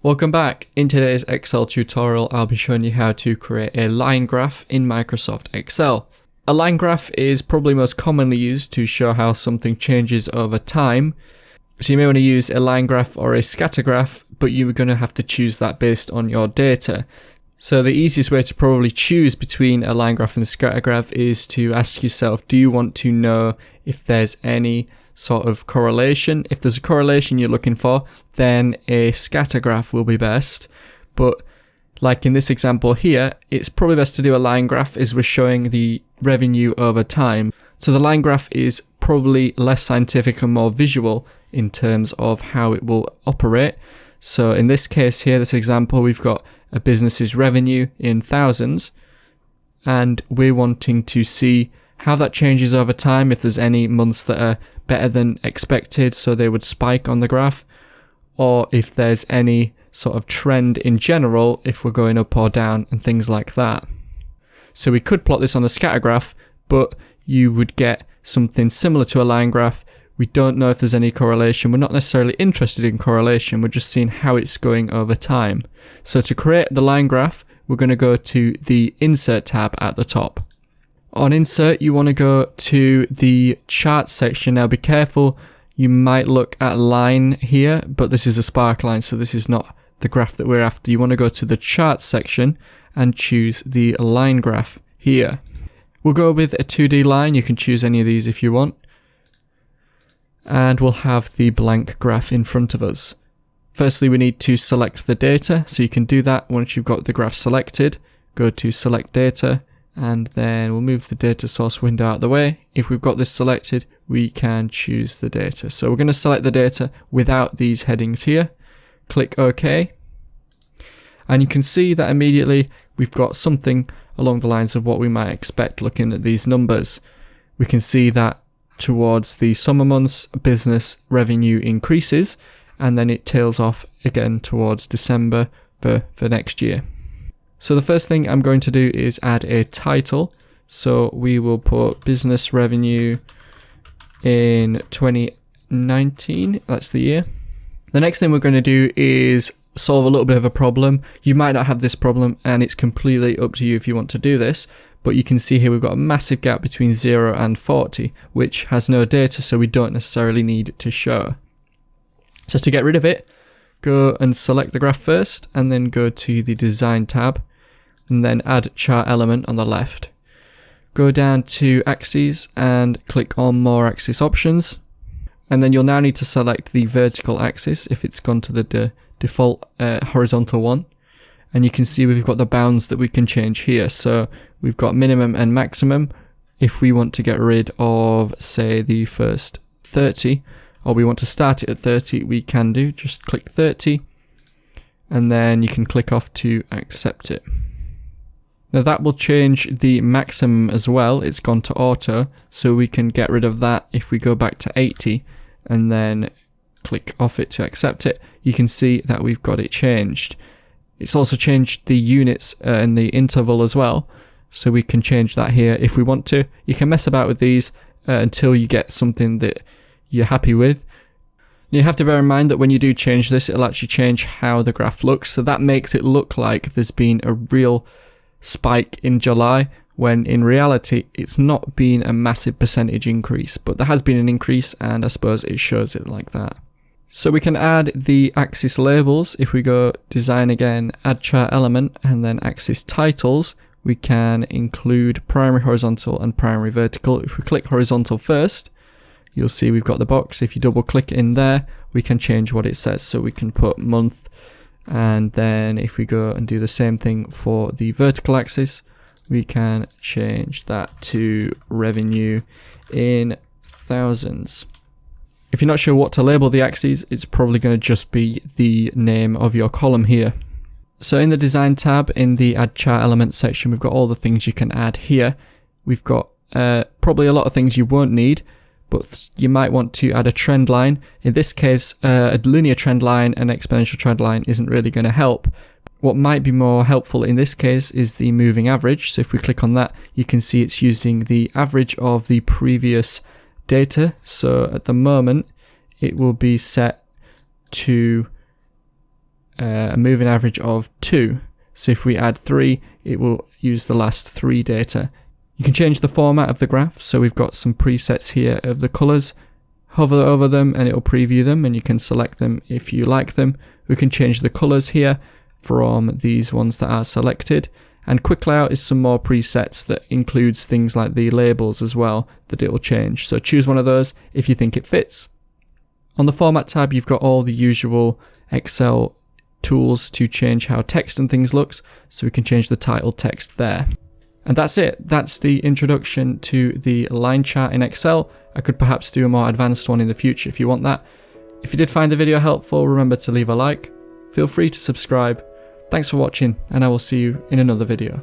Welcome back. In today's Excel tutorial, I'll be showing you how to create a line graph in Microsoft Excel. A line graph is probably most commonly used to show how something changes over time. So you may want to use a line graph or a scatter graph, but you're going to have to choose that based on your data. So the easiest way to probably choose between a line graph and a scatter graph is to ask yourself, do you want to know if there's any sort of correlation? If there's a correlation you're looking for, then a scatter graph will be best. But like in this example here, it's probably best to do a line graph as we're showing the revenue over time. So the line graph is probably less scientific and more visual in terms of how it will operate. So in this case here, this example, we've got a business's revenue in thousands, and we're wanting to see how that changes over time, if there's any months that are better than expected, so they would spike on the graph, or if there's any sort of trend in general, if we're going up or down and things like that. So we could plot this on a scatter graph, but you would get something similar to a line graph. We don't know if there's any correlation. We're not necessarily interested in correlation. We're just seeing how it's going over time. So to create the line graph, we're going to go to the Insert tab at the top. On Insert, you want to go to the Chart section. Now be careful, you might look at line here, but this is a spark line, so this is not the graph that we're after. You want to go to the Chart section and choose the line graph here. We'll go with a 2D line. You can choose any of these if you want. And we'll have the blank graph in front of us. Firstly, we need to select the data, so you can do that once you've got the graph selected. Go to Select Data, and then we'll move the data source window out of the way. If we've got this selected, we can choose the data. So we're going to select the data without these headings here. Click OK. And you can see that immediately we've got something along the lines of what we might expect looking at these numbers. We can see that towards the summer months, business revenue increases, and then it tails off again towards December for next year. So the first thing I'm going to do is add a title. So we will put business revenue in 2019, that's the year. The next thing we're going to do is solve a little bit of a problem. You might not have this problem, and it's completely up to you if you want to do this, but you can see here we've got a massive gap between 0 and 40, which has no data, so we don't necessarily need to show. So to get rid of it, go and select the graph first, and then go to the Design tab, and then add Chart Element on the left. Go down to Axes and click on More Axis Options, and then you'll now need to select the vertical axis if it's gone to the default horizontal one. And you can see we've got the bounds that we can change here. So we've got minimum and maximum. If we want to get rid of, say, the first 30, or we want to start it at 30, we can do. Just click 30, and then you can click off to accept it. Now that will change the maximum as well. It's gone to auto, so we can get rid of that if we go back to 80 and then click off it to accept it. You can see that we've got it changed. It's also changed the units and the interval as well, so we can change that here if we want to. You can mess about with these until you get something that you're happy with. You have to bear in mind that when you do change this, it'll actually change how the graph looks, so that makes it look like there's been a real spike in July, when in reality it's not been a massive percentage increase, but there has been an increase, and I suppose it shows it like that. So we can add the axis labels. If we go Design again, Add Chart Element, and then Axis Titles, we can include primary horizontal and primary vertical. If we click horizontal first, you'll see we've got the box. If you double click in there, we can change what it says. So we can put month, and then if we go and do the same thing for the vertical axis, we can change that to revenue in thousands. If you're not sure what to label the axes, it's probably going to just be the name of your column here. So in the Design tab, in the Add Chart Element section, we've got all the things you can add here. We've got probably a lot of things you won't need, but you might want to add a trend line. In this case, a linear trend line and exponential trend line isn't really going to help. What might be more helpful in this case is the moving average. So if we click on that, you can see it's using the average of the previous data. So at the moment, it will be set to a moving average of 2. So if we add 3, it will use the last 3 data. You can change the format of the graph, so we've got some presets here of the colours. Hover over them and it will preview them, and you can select them if you like them. We can change the colours here from these ones that are selected. And quick layout is some more presets that includes things like the labels as well that it will change. So choose one of those if you think it fits. On the format tab, you've got all the usual Excel tools to change how text and things looks. So we can change the title text there. And that's it. That's the introduction to the line chart in Excel. I could perhaps do a more advanced one in the future if you want that. If you did find the video helpful, remember to leave a like. Feel free to subscribe. Thanks for watching, and I will see you in another video.